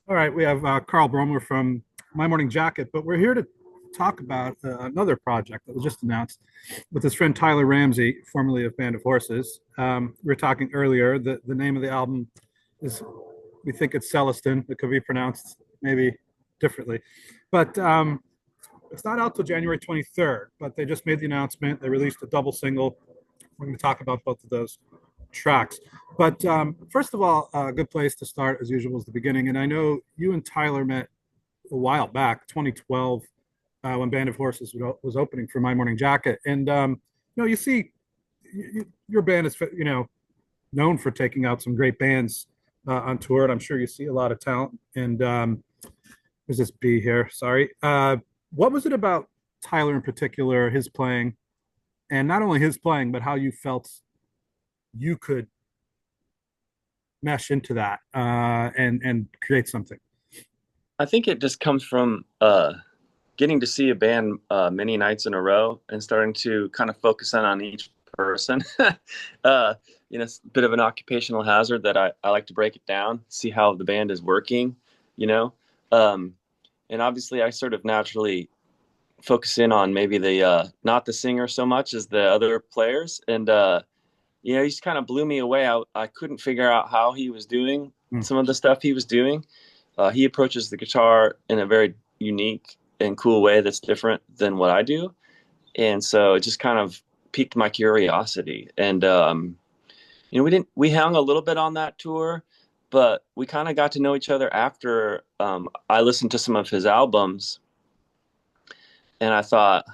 All right, we have Carl Broemel from My Morning Jacket, but we're here to talk about another project that was just announced with his friend Tyler Ramsey, formerly of Band of Horses. We were talking earlier. The name of the album is, we think it's Celestun. It could be pronounced maybe differently, but it's not out till January 23rd. But they just made the announcement. They released a double single. We're going to talk about both of those tracks. But first of all, a good place to start, as usual, is the beginning. And I know you and Tyler met a while back, 2012, when Band of Horses was opening for My Morning Jacket. And you see, your band is known for taking out some great bands on tour, and I'm sure you see a lot of talent. And there's this B here. Sorry. What was it about Tyler in particular, his playing, and not only his playing, but how you felt you could mesh into that and create something? I think it just comes from getting to see a band many nights in a row and starting to kind of focus in on each person. It's a bit of an occupational hazard that I like to break it down, see how the band is working, you know. Um, and obviously, I sort of naturally focus in on maybe the not the singer so much as the other players. And he just kind of blew me away. I couldn't figure out how he was doing Mm. some of the stuff he was doing. He approaches the guitar in a very unique and cool way that's different than what I do. And so it just kind of piqued my curiosity. And, we hung a little bit on that tour, but we kind of got to know each other after I listened to some of his albums. And I thought,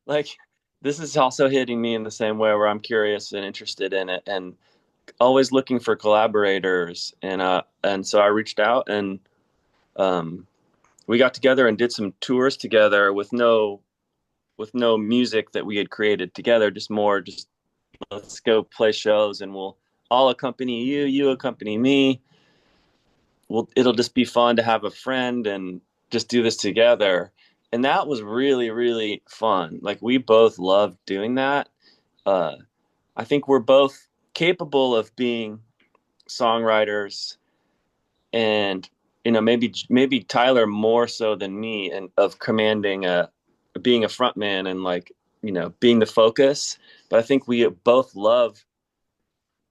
like, this is also hitting me in the same way where I'm curious and interested in it and always looking for collaborators. And so I reached out and we got together and did some tours together with no music that we had created together, just let's go play shows and I'll accompany you, you accompany me. It'll just be fun to have a friend and just do this together. And that was really, really fun. Like, we both loved doing that. Uh, I think we're both capable of being songwriters, and maybe Tyler more so than me, and of commanding being a front man and, like, being the focus. But I think we both love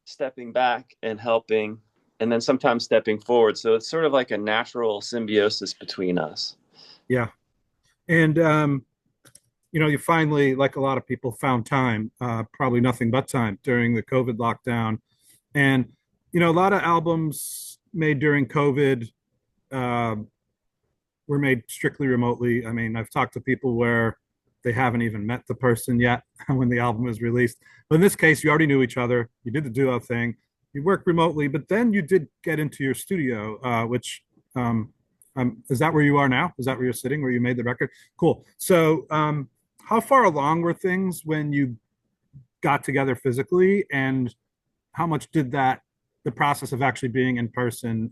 stepping back and helping, and then sometimes stepping forward. So it's sort of like a natural symbiosis between us. Yeah. And you finally, like a lot of people, found time, probably nothing but time during the COVID lockdown. And a lot of albums made during COVID uh, were made strictly remotely. I mean, I've talked to people where they haven't even met the person yet when the album is released. But in this case, you already knew each other. You did the duo thing. You worked remotely, but then you did get into your studio, which is that where you are now? Is that where you're sitting, where you made the record? Cool. So, how far along were things when you got together physically, and how much did the process of actually being in person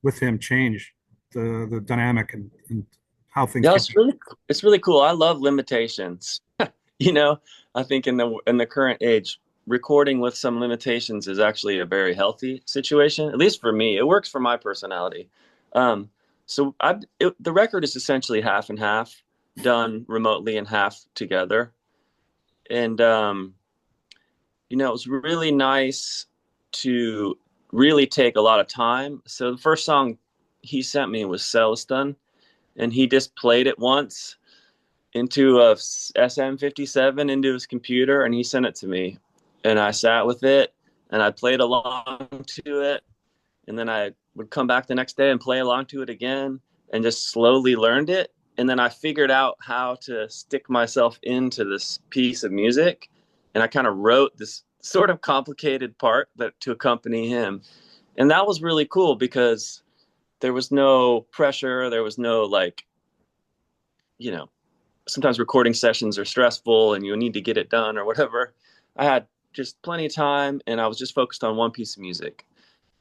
with him change the dynamic and how things Yeah, came? it's really cool. I love limitations. you know, I think in the current age, recording with some limitations is actually a very healthy situation. At least for me, it works for my personality. Um, the record is essentially half and half, done remotely and half together. And it was really nice to really take a lot of time. So the first song he sent me was Celestun, and he just played it once into a SM57 into his computer, and he sent it to me, and I sat with it and I played along to it, and then I would come back the next day and play along to it again, and just slowly learned it. And then I figured out how to stick myself into this piece of music, and I kind of wrote this sort of complicated part that to accompany him. And that was really cool because there was no pressure. There was no, like, you know, sometimes recording sessions are stressful and you need to get it done or whatever. I had just plenty of time and I was just focused on one piece of music.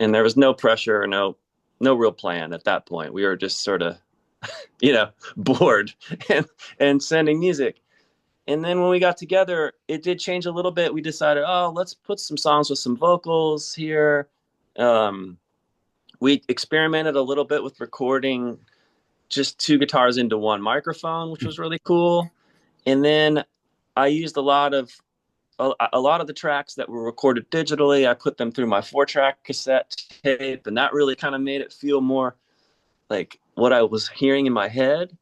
And there was no pressure, no real plan at that point. We were just sort of, bored and sending music. And then when we got together, it did change a little bit. We decided, oh, let's put some songs with some vocals here. we experimented a little bit with recording just two guitars into one microphone, which was really cool. And then I used a lot of the tracks that were recorded digitally. I put them through my 4-track cassette tape, and that really kind of made it feel more like what I was hearing in my head.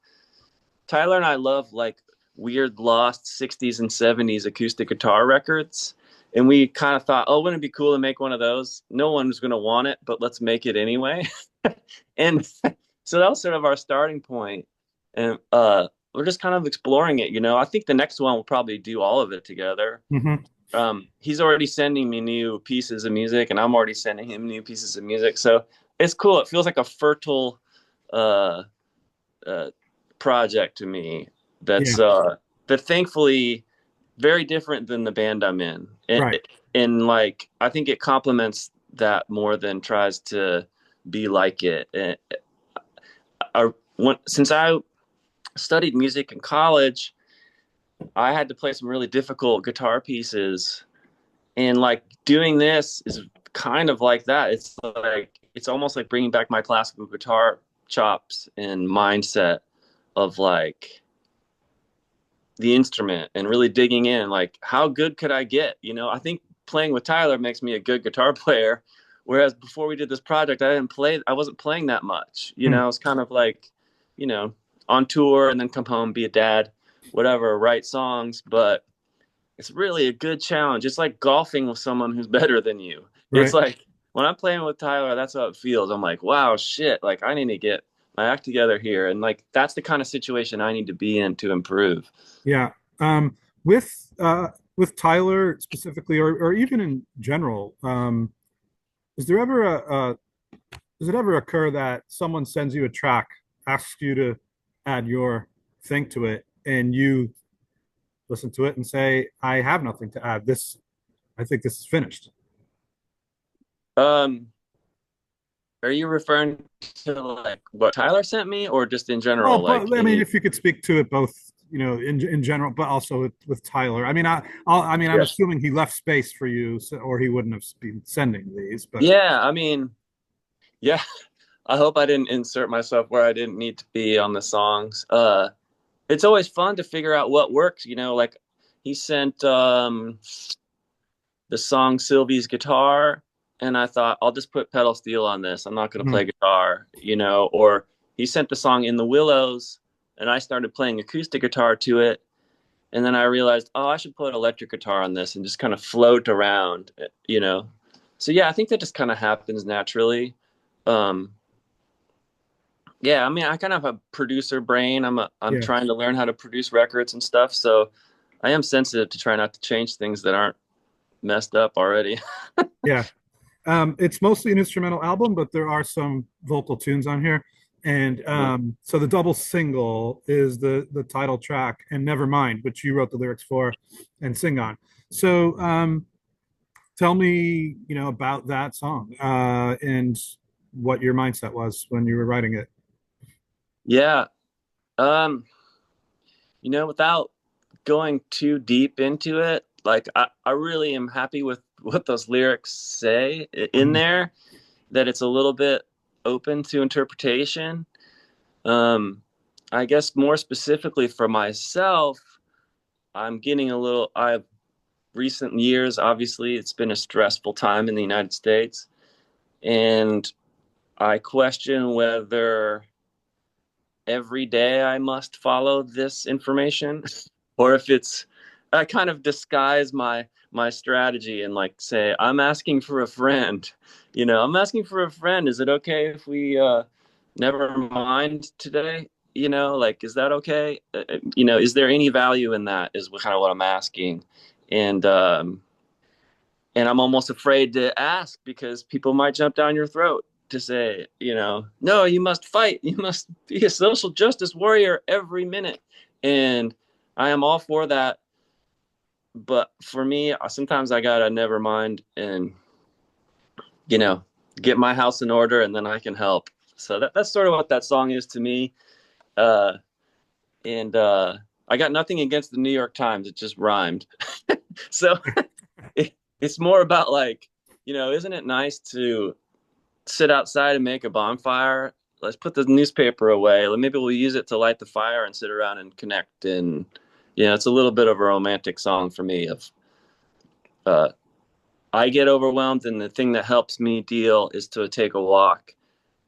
Tyler and I love like weird lost 60s and 70s acoustic guitar records. And we kind of thought, oh, wouldn't it be cool to make one of those? No one's going to want it, but let's make it anyway. And so that was sort of our starting point. And we're just kind of exploring it, you know. I think the next one will probably do all of it together. Hmm. He's already sending me new pieces of music, and I'm already sending him new pieces of music. So it's cool. It feels like a fertile uh, uh, project to me. Yeah. That thankfully very different than the band I'm in, Right. and like I think it complements that more than tries to be like it. Since I studied music in college, I had to play some really difficult guitar pieces, and like doing this is kind of like that. It's almost like bringing back my classical guitar chops and mindset of like the instrument and really digging in, like how good could I get? You know, I think playing with Tyler makes me a good guitar player, whereas before we did this project I wasn't playing that much. You Hmm. know, it's kind of like, you know, on tour and then come home, be a dad, whatever, write songs. But it's really a good challenge. It's like golfing with someone who's better than you. It's Right. like when I'm playing with Tyler, that's how it feels. I'm like, wow, shit, like I need to get my act together here. And like that's the kind of situation I need to be in to improve. Yeah. Um, with Tyler specifically, or even in general, is there ever does it ever occur that someone sends you a track, asks you to add your thing to it, and you listen to it and say, "I have nothing to add. I think this is finished." Um, are you referring to like what Tyler sent me or just in Well, general, like but I mean, any? if you could speak to it both, in general, but also with Tyler. I mean, I mean, I'm Yeah. assuming he left space for you, so, or he wouldn't have been sending these. But Yeah, I mean, yeah, I hope I didn't insert myself where I didn't need to be on the songs. It's always fun to figure out what works, you know, like he sent the song Sylvie's Guitar, and I thought I'll just put pedal steel on this. I'm not going to mhm, play guitar, you know, or he sent the song In the Willows, and I started playing acoustic guitar to it. And then I realized, oh, I should put electric guitar on this and just kind of float around, you know. So yeah, I think that just kind of happens naturally. Um, yeah, I mean, I kind of have a producer brain. I'm yeah, trying to learn how to produce records and stuff. So I am sensitive to try not to change things that aren't messed up already. yeah. It's mostly an instrumental album, but there are some vocal tunes on here. And so the double single is the title track, and Nevermind, which you wrote the lyrics for and sing on. So tell me, about that song and what your mindset was when you were writing it. Yeah. Um, you know, without going too deep into it, like I really am happy with what those lyrics say in Mhm. there, that it's a little bit open to interpretation. Um, I guess more specifically for myself, I've recent years, obviously, it's been a stressful time in the United States. And I question whether every day I must follow this information or if it's I kind of disguise my strategy and like say I'm asking for a friend. You know, I'm asking for a friend. Is it okay if we never mind today? You know, like is that okay? You know, is there any value in that is kind of what I'm asking. And and I'm almost afraid to ask because people might jump down your throat to say, you know, no, you must fight. You must be a social justice warrior every minute. And I am all for that. But for me, sometimes I gotta never mind and, you know, get my house in order and then I can help. So that's sort of what that song is to me. Uh, and I got nothing against the New York Times. It just rhymed. So it's more about like, you know, isn't it nice to sit outside and make a bonfire. Let's put the newspaper away. Maybe we'll use it to light the fire and sit around and connect. And it's a little bit of a romantic song for me. Of uh, I get overwhelmed, and the thing that helps me deal is to take a walk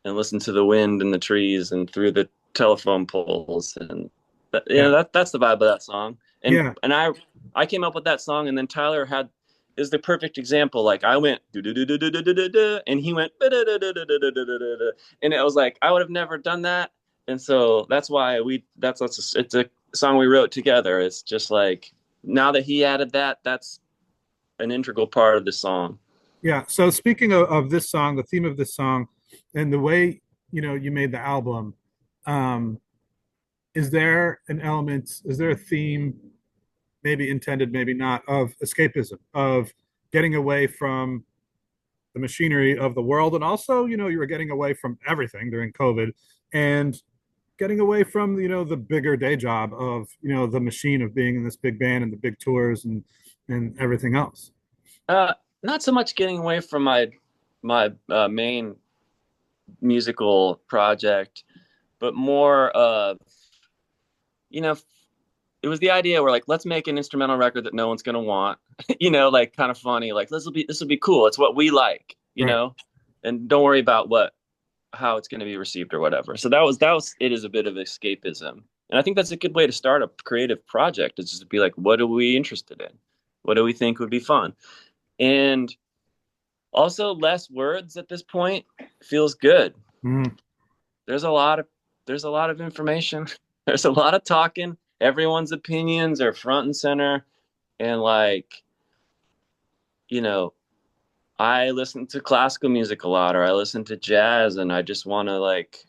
and listen to the wind and the trees and through the telephone poles. And Yeah. that's the vibe of that song. and Yeah. and I came up with that song, and then Tyler had is the perfect example. Like, I went do do do do do do do do, and he went and it was like I would have never done that. And so that's why it's a song we wrote together. It's just like, now that he added that, that's an integral part of the song. Yeah. So speaking of this song, the theme of this song, and the way you made the album, um, is there an element? Is there a theme, maybe intended, maybe not, of escapism, of getting away from the machinery of the world, and also you were getting away from everything during COVID, and getting away from the bigger day job of the machine of being in this big band and the big tours and everything else. Uh, Not so much getting away from my main musical project, but more of, you know, it was the idea where, like, let's make an instrumental record that no one's gonna want, like, kind of funny, like, this will be cool. It's what we like, Right. and don't worry about how it's gonna be received or whatever. So that was it, is a bit of escapism. And I think that's a good way to start a creative project, is just to be like, what are we interested in? What do we think would be fun? And also, less words at this point feels good. Mhm. There's a lot of there's a lot of information. There's a lot of talking. Everyone's opinions are front and center. And, like, you know, I listen to classical music a lot, or I listen to jazz, and I just want to, like,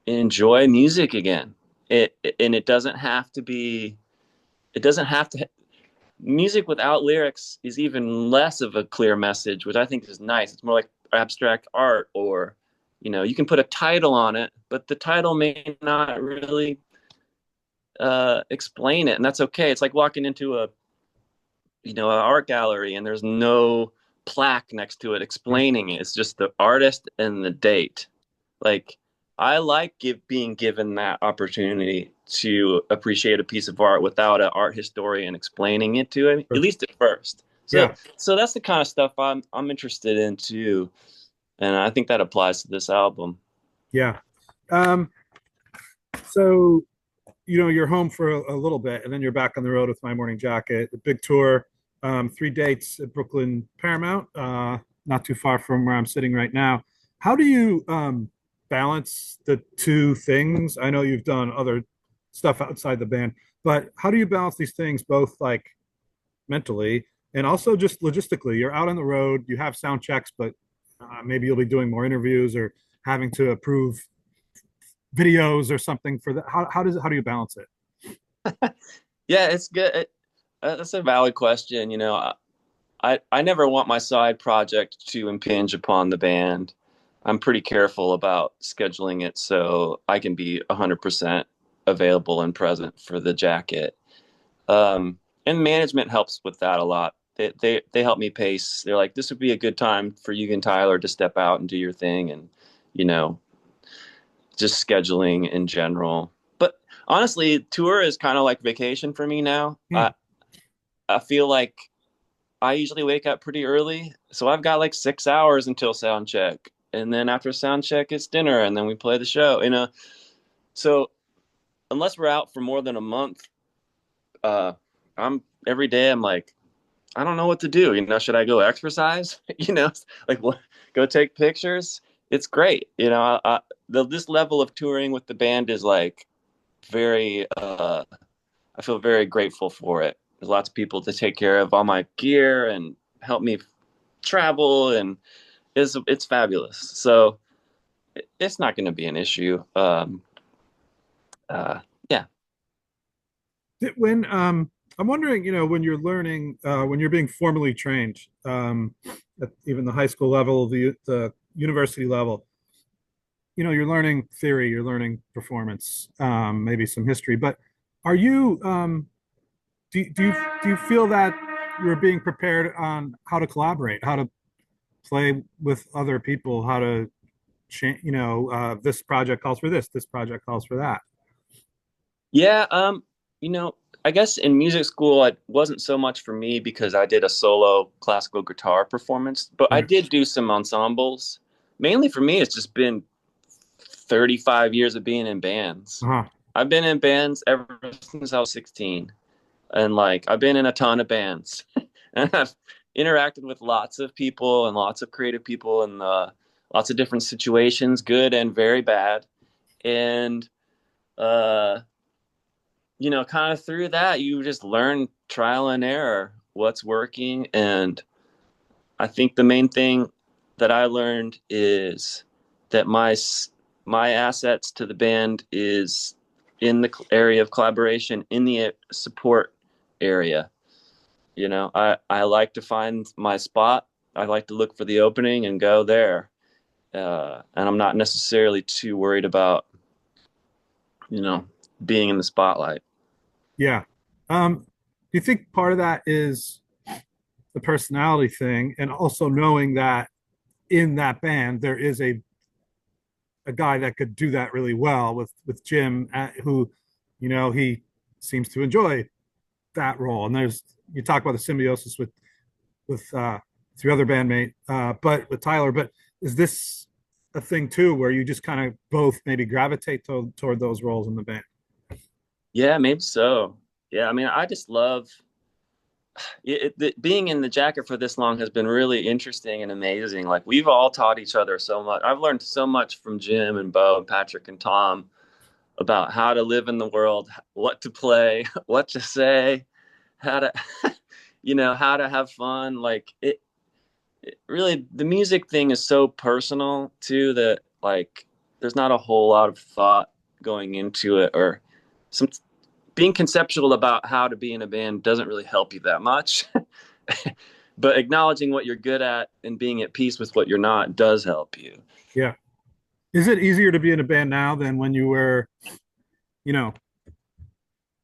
enjoy music again. It doesn't have to be. It doesn't have to. Music without lyrics is even less of a clear message, which I think is nice. It's more like abstract art, or you can put a title on it, but the title may not really explain it, and that's okay. It's like walking into an art gallery, and there's no plaque next to it explaining it. It's just the artist and the date. Like, I like being given that opportunity to appreciate a piece of art without an art historian explaining it to me, at least at first. So Yeah. so that's the kind of stuff I'm interested in too, and I think that applies to this album. Yeah. Um, so you're home for a little bit, and then you're back on the road with My Morning Jacket, the big tour, 3 dates at Brooklyn Paramount, not too far from where I'm sitting right now. How do you balance the two things? I know you've done other stuff outside the band, but how do you balance these things, both like mentally and also just logistically? You're out on the road, you have sound checks, but maybe you'll be doing more interviews or having to approve videos or something for that. How do you balance it? Yeah, it's good. That's a valid question. I never want my side project to impinge upon the band. I'm pretty careful about scheduling it so I can be 100% available and present for the jacket. And management helps with that a lot. They help me pace. They're like, this would be a good time for you and Tyler to step out and do your thing, and you know, just scheduling in general. But honestly, tour is kind of like vacation for me now. Hmm. I feel like I usually wake up pretty early, so I've got like 6 hours until sound check, and then after sound check, it's dinner, and then we play the show. So unless we're out for more than a month, uh, I'm every day I'm like, I don't know what to do. Should I go exercise? Like, what? Go take pictures. It's great. This level of touring with the band is like very. I feel very grateful for it. There's lots of people to take care of all my gear and help me travel, and it's fabulous. So it's not going to be an issue. Uh, yeah. When I'm wondering, when you're learning, when you're being formally trained, at even the high school level, the university level, you're learning theory, you're learning performance, maybe some history. But are you do you feel that you're being prepared on how to collaborate, how to play with other people how to change, this project calls for this project calls for that. Yeah, you know, I guess in music school it wasn't so much for me because I did a solo classical guitar performance, but I Right. did do some ensembles. Mainly for me, it's just been 35 years of being in bands. Uh-huh. I've been in bands ever since I was 16. And like I've been in a ton of bands. And I've interacted with lots of people and lots of creative people and lots of different situations, good and very bad. And uh kind of through that, you just learn trial and error, what's working. And I think the main thing that I learned is that my assets to the band is in the area of collaboration, in the support area. I like to find my spot. I like to look for the opening and go there. And I'm not necessarily too worried about, you know, being in the spotlight. Yeah. Do you think part of that is the personality thing, and also knowing that in that band there is a guy that could do that really well with Jim, who, he seems to enjoy that role. And there's you talk about the symbiosis with your other bandmate, but with Tyler. But is this a thing too, where you just kind of both maybe gravitate toward those roles in the band? Yeah, maybe so. Yeah, I mean, I just love being in the jacket for this long has been really interesting and amazing. Like we've all taught each other so much. I've learned so much from Jim and Bo and Patrick and Tom about how to live in the world, what to play, what to say, how to, how to have fun. Like it really, the music thing is so personal too that like there's not a whole lot of thought going into it, or some being conceptual about how to be in a band doesn't really help you that much. But acknowledging what you're good at and being at peace with what you're not does help you. Yeah. Is it easier to be in a band now than when you were, you know,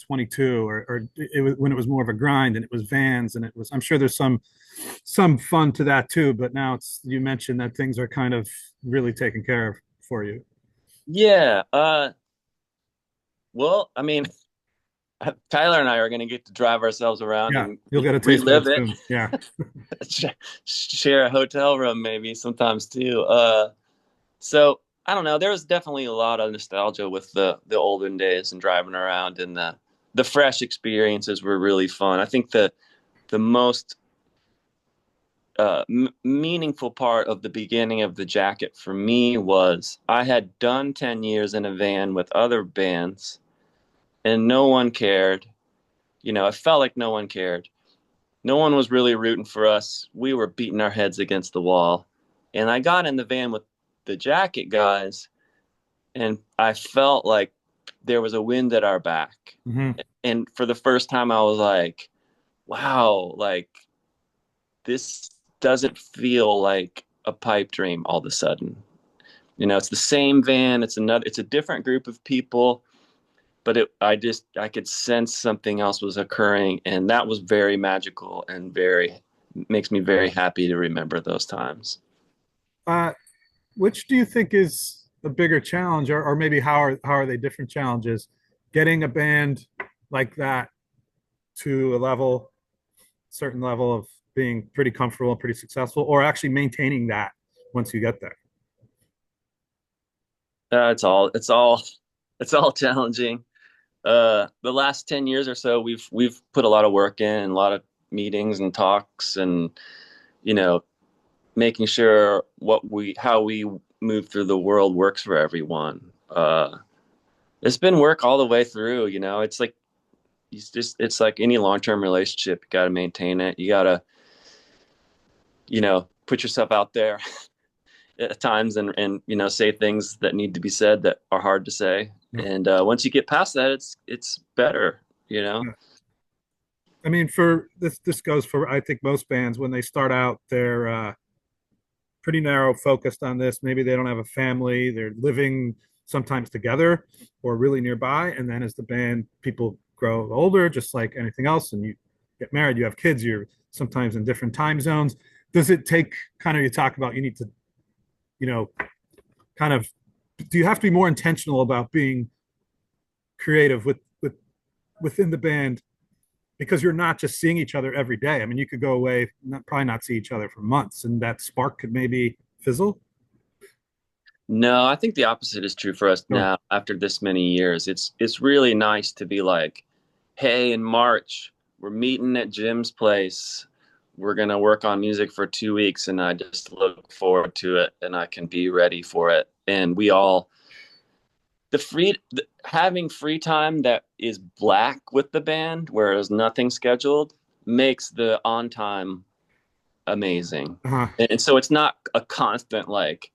22, or it was when it was more of a grind and it was Vans and it was, I'm sure there's some fun to that too, but now it's, you mentioned that things are kind of really taken care of for you. Yeah. Well, I mean, Tyler and I are going to get to drive ourselves around Yeah, and you'll get a taste of relive it it. soon. Yeah. Share a hotel room maybe sometimes too. So I don't know. There's definitely a lot of nostalgia with the olden days and driving around, and the fresh experiences were really fun. I think the most meaningful part of the beginning of the jacket for me was I had done 10 years in a van with other bands, and no one cared. It felt like no one cared. No one was really rooting for us. We were beating our heads against the wall. And I got in the van with the jacket guys, and I felt like there was a wind at our back. Hmm. And for the first time, I was like, wow, like this doesn't feel like a pipe dream all of a sudden. It's the same van. It's a different group of people, but I could sense something else was occurring, and that was very magical and makes me very happy to remember those times. Uh, which do you think is a bigger challenge, or maybe how are they different challenges? Getting a band like that to a certain level of being pretty comfortable and pretty successful, or actually maintaining that once you get there? It's all challenging. The last 10 years or so, we've put a lot of work in, a lot of meetings and talks, and you know making sure how we move through the world works for everyone. It's been work all the way through. It's like any long-term relationship. You got to maintain it. You got to put yourself out there at times, and say things that need to be said that are hard to say. Yeah. And once you get past that, it's better. you know Yeah. I mean, for this goes for, I think, most bands when they start out, they're pretty narrow focused on this. Maybe they don't have a family, they're living sometimes together or really nearby. And then as the band, people grow older, just like anything else, and you get married, you have kids, you're sometimes in different time zones. does it take kind of, you talk about, you need to, you know, kind of, do you have to be more intentional about being creative within the band, because you're not just seeing each other every day? I mean, you could go away, probably not see each other for months, and that spark could maybe fizzle. No, I think the opposite is true for us Sure. now after this many years. It's really nice to be like, hey, in March, we're meeting at Jim's place. We're gonna work on music for 2 weeks, and I just look forward to it, and I can be ready for it. And we all having free time that is black with the band, whereas nothing scheduled, makes the on time amazing. Uh-huh. And so it's not a constant like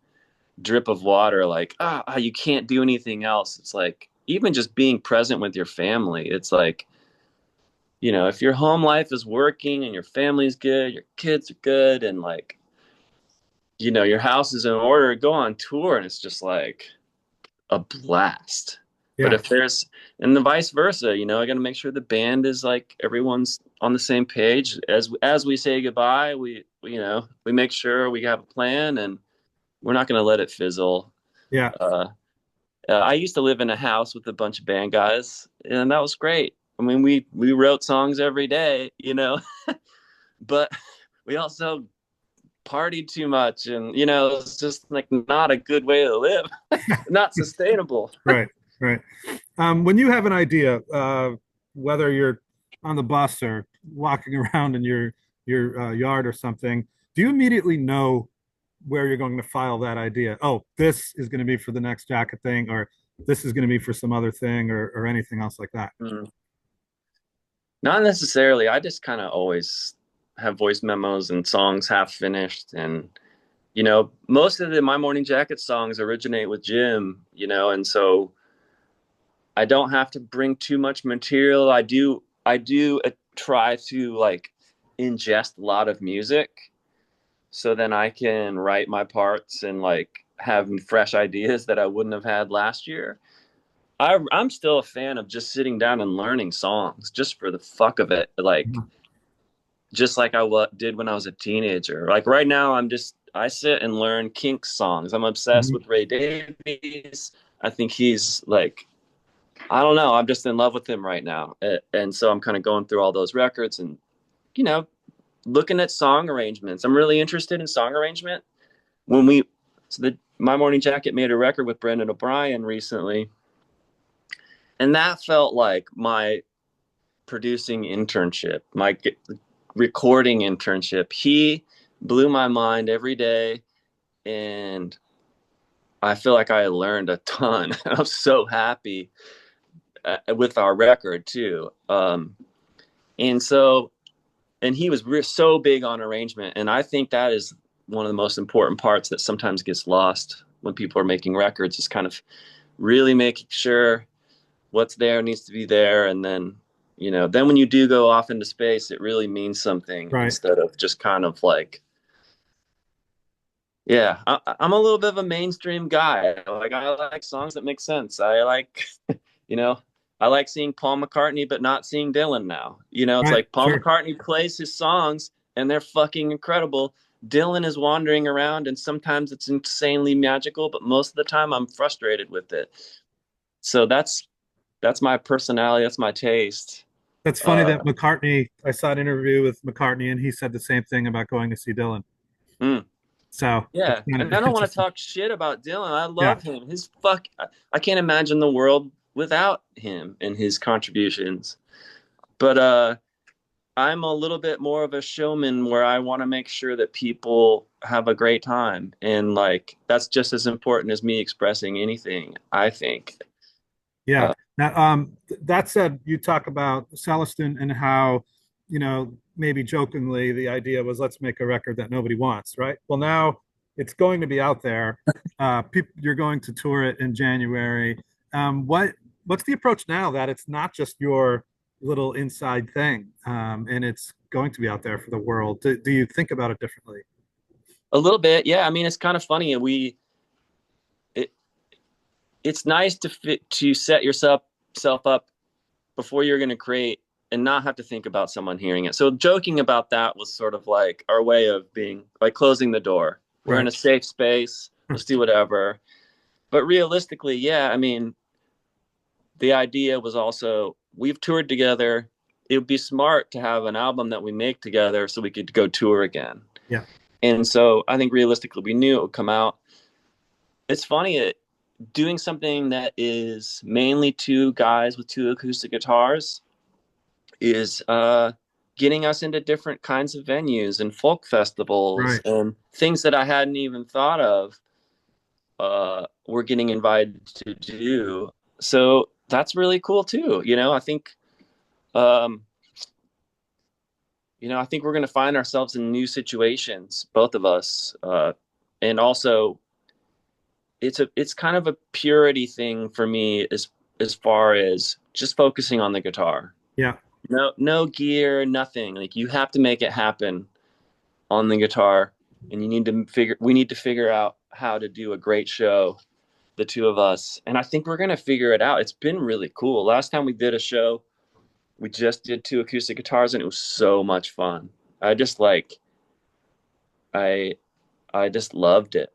drip of water, like you can't do anything else. It's like even just being present with your family. It's like, if your home life is working and your family's good, your kids are good, and like, your house is in order, go on tour and it's just like a blast. But Yeah. if there's, and the vice versa, I got to make sure the band is like everyone's on the same page. As we say goodbye, we make sure we have a plan, and we're not going to let it fizzle. Yeah. Uh, I used to live in a house with a bunch of band guys, and that was great. I mean, we wrote songs every day, but we also partied too much, and it's just like not a good way to live, not sustainable. Right. Right. When you have an idea, whether you're on the bus or walking around in your yard or something, do you immediately know where you're going to file that idea? Oh, this is going to be for the next jacket thing, or this is going to be for some other thing, or anything else like that. Mm. Not necessarily. I just kind of always have voice memos and songs half finished, and most of the My Morning Jacket songs originate with Jim, and so I don't have to bring too much material. I do try to like ingest a lot of music, so then I can write my parts and like have fresh ideas that I wouldn't have had last year. I'm still a fan of just sitting down and learning songs just for the fuck of it, like Mhm. just like did when I was a teenager. Like right now, I sit and learn Kinks songs. I'm obsessed Mhm. with Ray Davies. I think he's like, I don't know. I'm just in love with him right now. And so I'm kind of going through all those records and, you know, looking at song arrangements. I'm really interested in song arrangement. When we, so the My Morning Jacket made a record with Brendan O'Brien recently, and that felt like my producing internship, my recording internship. He blew my mind every day, and I feel like I learned a ton. I'm so happy with our record too. And so, and he was so big on arrangement, and I think that is one of the most important parts that sometimes gets lost when people are making records, is kind of really making sure what's there needs to be there, and then then when you do go off into space, it really means something Right. instead of just kind of like, yeah, I'm a little bit of a mainstream guy. Like I like songs that make sense. I like, you know, I like seeing Paul McCartney, but not seeing Dylan now. It's Right. like Paul Sure. McCartney plays his songs and they're fucking incredible. Dylan is wandering around and sometimes it's insanely magical, but most of the time I'm frustrated with it. So that's my personality. That's my taste. That's funny Uh, that McCartney, I saw an interview with McCartney and he said the same thing about going to see Dylan. mm. So it's Yeah, kind of and I don't want to interesting. talk shit about Dylan. I Yeah. love him. I can't imagine the world without him and his contributions. But I'm a little bit more of a showman where I want to make sure that people have a great time, and like that's just as important as me expressing anything, I think. Yeah. Uh, Now, that said, you talk about Celestun and how, maybe jokingly, the idea was let's make a record that nobody wants, right? Well, now it's going to be out there. You're going to tour it in January. What's the approach now that it's not just your little inside thing, and it's going to be out there for the world? Do you think about it differently? a little bit, yeah. I mean, it's kind of funny. It, it's nice to set yourself up before you're going to create and not have to think about someone hearing it. So joking about that was sort of like our way of being like closing the door. We're in Right. a safe space. Let's do whatever. But realistically, yeah, I mean, the idea was also we've toured together. It would be smart to have an album that we make together so we could go tour again. Yeah. And so I think realistically, we knew it would come out. It's funny, doing something that is mainly two guys with two acoustic guitars is getting us into different kinds of venues and folk festivals Right. and things that I hadn't even thought of. We're getting invited to do. So that's really cool too. Um, I think we're going to find ourselves in new situations, both of us. And also it's kind of a purity thing for me as far as just focusing on the guitar. Yeah. No gear, nothing. Like you have to make it happen on the guitar, and we need to figure out how to do a great show, the two of us. And I think we're going to figure it out. It's been really cool. Last time we did a show, we just did two acoustic guitars and it was so much fun. I just like I I just loved it.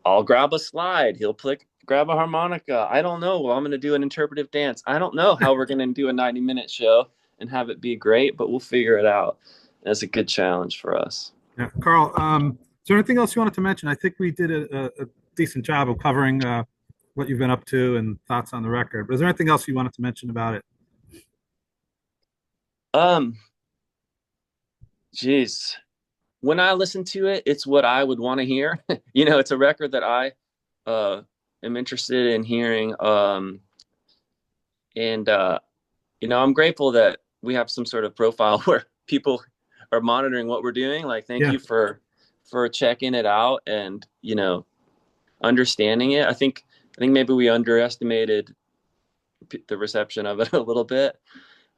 I'll grab a slide. He'll grab a harmonica. I don't know. Well, I'm going to do an interpretive dance. I don't know how we're going to do a 90-minute show and have it be great, but we'll figure it out. That's a good challenge for us. Yeah. Carl, is there anything else you wanted to mention? I think we did a decent job of covering what you've been up to and thoughts on the record. But is there anything else you wanted to mention about it? Um, Geez, when I listen to it, it's what I would want to hear. It's a record that I am interested in hearing. And I'm grateful that we have some sort of profile where people are monitoring what we're doing. Like, thank Yeah. you for checking it out and understanding it. I think maybe we underestimated the reception of it a little bit.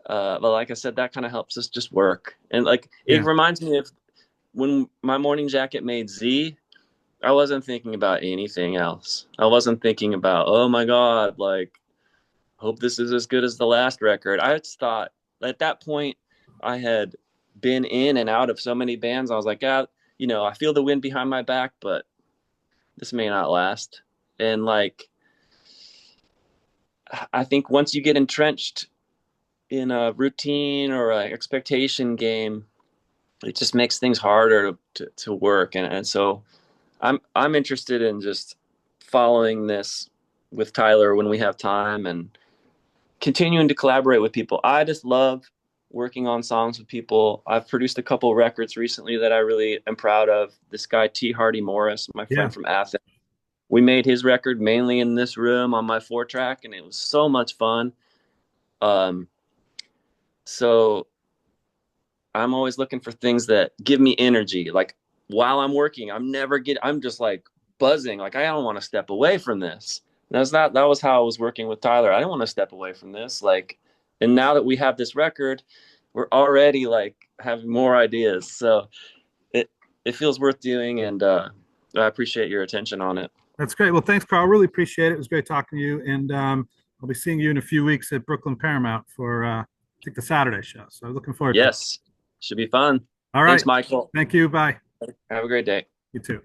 But like I said, that kind of helps us just work. And like it Yeah. reminds me of when my morning jacket made Z. I wasn't thinking about anything else. I wasn't thinking about, oh my God, like, hope this is as good as the last record. I just thought at that point I had been in and out of so many bands. I was like, I feel the wind behind my back, but this may not last. And like, I think once you get entrenched in a routine or an expectation game, it just makes things harder to work. And so I'm interested in just following this with Tyler when we have time and continuing to collaborate with people. I just love working on songs with people. I've produced a couple records recently that I really am proud of. This guy T. Hardy Morris, my Yeah. friend from Athens, we made his record mainly in this room on my 4-track, and it was so much fun. Um, so I'm always looking for things that give me energy. Like while I'm working, I'm just like buzzing. Like I don't want to step away from this. That was how I was working with Tyler. I don't want to step away from this. Like, and now that we have this record, we're already like having more ideas. So it feels worth doing, and I appreciate your attention on it. That's great. Well, thanks, Carl. Really appreciate it. It was great talking to you. And I'll be seeing you in a few weeks at Brooklyn Paramount for, I think, the Saturday show. So looking forward to it. Yes, should be fun. All right. Thanks, Michael. Thank you. Bye. Have a great day. You too.